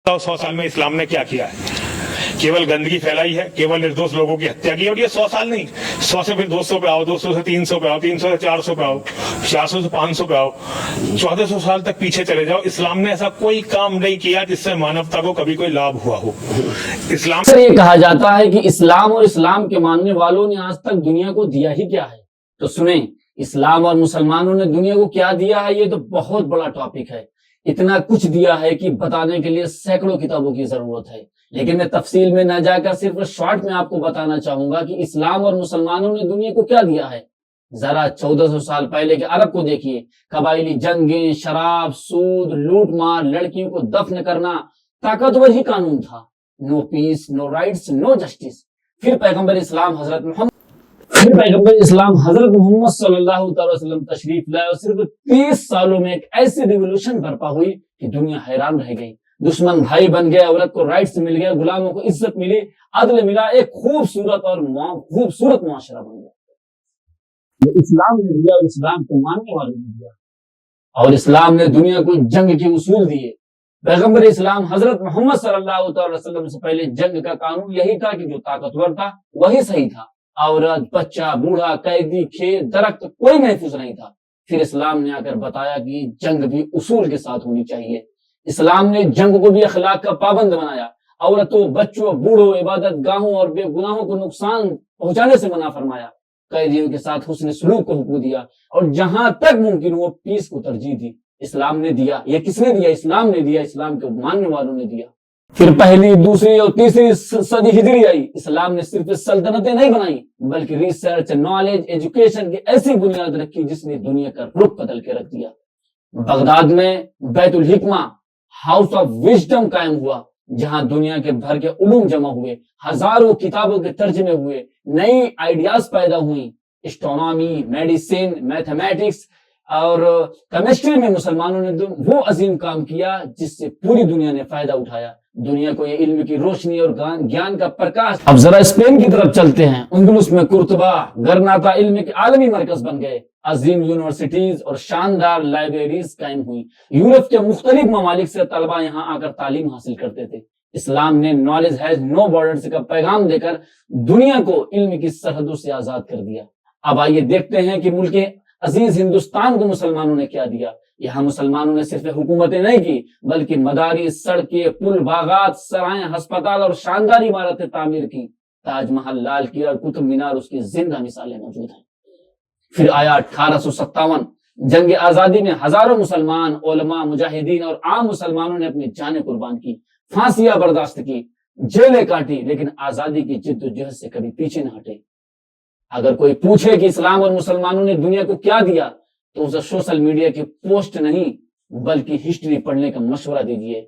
100 साल में इस्लाम ने क्या किया है? केवल गंदगी फैलाई है, केवल निर्दोष लोगों की हत्या की है। और ये 100 साल नहीं, 100 से फिर 200 पे आओ, 200 से 300 पे आओ, 300 से 400 पे आओ, 400 से 500 पे आओ, 1400 साल तक पीछे चले जाओ। इस्लाम ने ऐसा कोई काम नहीं किया जिससे मानवता को कभी कोई लाभ हुआ हो। इस्लाम सर ये कहा जाता है कि इस्लाम और इस्लाम के मानने वालों ने आज तक दुनिया को दिया ही क्या है। तो सुने, इस्लाम और मुसलमानों ने दुनिया को क्या दिया है, ये तो बहुत बड़ा टॉपिक है। इतना कुछ दिया है कि बताने के लिए सैकड़ों किताबों की जरूरत है। लेकिन मैं तफसील में न जाकर सिर्फ शॉर्ट में आपको बताना चाहूंगा कि इस्लाम और मुसलमानों ने दुनिया को क्या दिया है। जरा 1400 साल पहले के अरब को देखिए। कबायली जंगें, शराब, सूद, लूट मार, लड़कियों को दफन करना ताकतवर ही कानून था। No peace, no rights, no justice. फिर पैगंबर इस्लाम हजरत मोहम्मद सल्लल्लाहु अलैहि वसल्लम तशरीफ लाए और सिर्फ 30 सालों में एक ऐसी रिवोल्यूशन बर्पा हुई कि दुनिया हैरान रह गई। दुश्मन भाई बन गया, औरत को राइट्स मिल गया, गुलामों को इज्जत मिली, अदल मिला, एक खूबसूरत मुआशरा बन गया। इस्लाम ने दिया और इस्लाम को मानने वालों ने दिया। और इस्लाम ने दुनिया को जंग के उसूल दिए। पैगंबर इस्लाम हजरत मोहम्मद सल्लल्लाहु अलैहि वसल्लम से पहले जंग का कानून यही था कि जो ताकतवर था वही सही था। औरत, बच्चा, बूढ़ा, कैदी, खेत, दरख्त कोई महफूज नहीं था। फिर इस्लाम ने आकर बताया कि जंग भी उसूल के साथ होनी चाहिए। इस्लाम ने जंग को भी अखलाक का पाबंद बनाया। औरतों, बच्चों, बूढ़ों, इबादत गाहों और बेगुनाहों को नुकसान पहुंचाने से मना फरमाया। कैदियों के साथ हुस्न सलूक को हुक्म दिया और जहां तक मुमकिन हो पीस को तरजीह दी। इस्लाम ने दिया। ये किसने दिया? इस्लाम ने दिया। इस्लाम के मानने वालों ने दिया। फिर पहली, दूसरी और तीसरी सदी हिजरी आई। इस्लाम ने सिर्फ सल्तनतें नहीं बनाई बल्कि रिसर्च, नॉलेज, एजुकेशन की ऐसी बुनियाद रखी जिसने दुनिया का रुख बदल के रख दिया। बगदाद में बैतुल हिकमा, हाउस ऑफ विजडम कायम हुआ, जहां दुनिया के भर के उलूम जमा हुए, हजारों किताबों के तर्जमे हुए, नई आइडियाज पैदा हुई। एस्ट्रोनॉमी, मेडिसिन, मैथमेटिक्स और केमिस्ट्री में मुसलमानों ने वो अजीम काम किया जिससे पूरी दुनिया ने फायदा उठाया। दुनिया को ये इल्म की रोशनी और ज्ञान का प्रकाश। अब जरा स्पेन की तरफ चलते हैं। अंदलुस में कुर्तबा, गरनाता इल्म के आलमी मरकज बन गए। अजीम यूनिवर्सिटीज और शानदार लाइब्रेरीज कायम हुई। यूरोप के मुख्तलिफ ममालिक से तलबा यहाँ आकर तालीम हासिल करते थे। इस्लाम ने नॉलेज हैज नो बॉर्डर्स का पैगाम देकर दुनिया को इल्म की सरहदों से आजाद कर दिया। अब आइए देखते हैं कि मुल्क अजीज हिंदुस्तान को मुसलमानों ने क्या दिया। यहाँ मुसलमानों ने सिर्फ हुकूमतें नहीं की बल्कि मदारिस, सड़कें, पुल, बागात, सराय, अस्पताल और शानदार इमारतें तामीर की। ताजमहल, लाल किला, कुतुब मीनार उसकी जिंदा मिसालें मौजूद हैं। फिर आया 1857। जंग आजादी में हजारों मुसलमान, उलमा, मुजाहिदीन और आम मुसलमानों ने अपनी जानें कुर्बान की, फांसियां बर्दाश्त की, जेलें काटी, लेकिन आजादी की जिद्दोजहद से कभी पीछे न हटे। अगर कोई पूछे कि इस्लाम और मुसलमानों ने दुनिया को क्या दिया तो उसे सोशल मीडिया की पोस्ट नहीं बल्कि हिस्ट्री पढ़ने का मशवरा दीजिए।